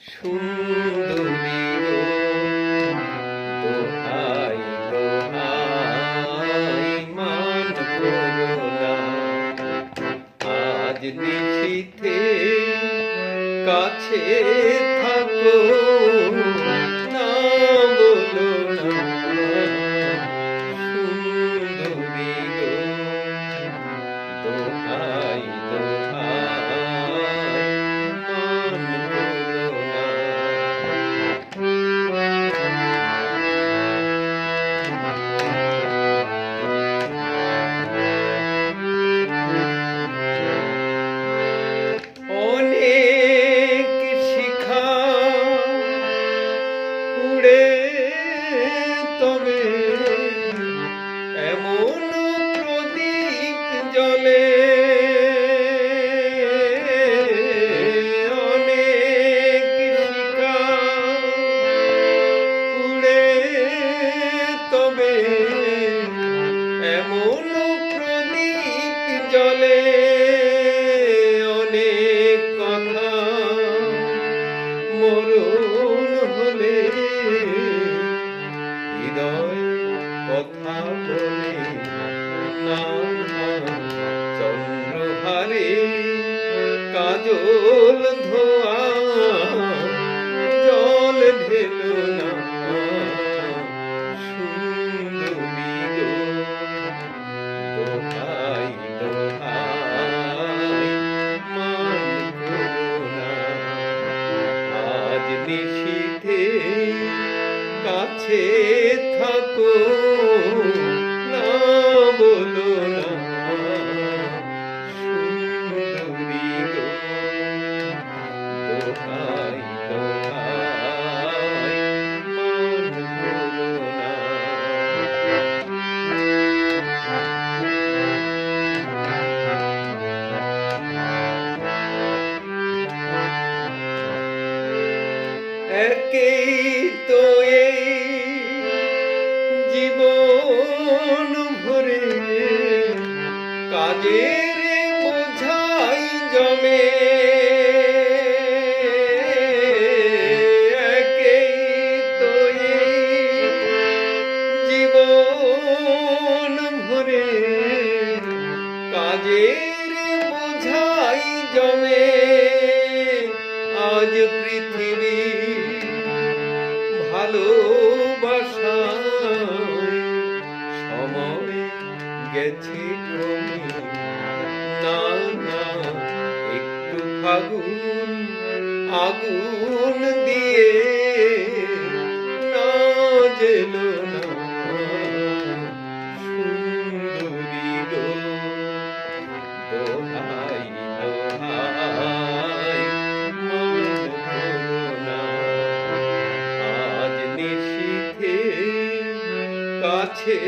সুন্দরী গো, দোহাই দোহাই মান করো না। আজ নিশীথে কাছে থাকো, না বলো না। সুন্দরী গো, দোহাই দোহাই মান করো না। অনেক শিখা পুড়ে তবে এমন প্রদীপ জ্বলে। অনেক শিখা পুড়ে তবে এমন প্রদীপ জ্বলে। অনেক কথা মরণ হলে হৃদয় কথা বলে না। চন্দ্রহারে কাজল ধোয়া জল ঢেলো না। সুন্দরী গো, দোহাই দোহাই মান করো না। আজ নিশীথে কাছে থাকো, না বলো না। সুন্দরী গো, দোহাই দোহাই মান করো না। একেই তো এই জীবন ভরে কাজের বোঝাই জমে। একেই তো এই জীবন ভরে কাজের বোঝাই জমে। আজ পৃথিবী ভালোবাসায় সময় গেছে কমে। না না, একটু ফাগুন আগুন দিয়ে না জেলো না। সুন্দরী গো, দোহাই দোহাই মান করো না। আজ নিশীথে কাছে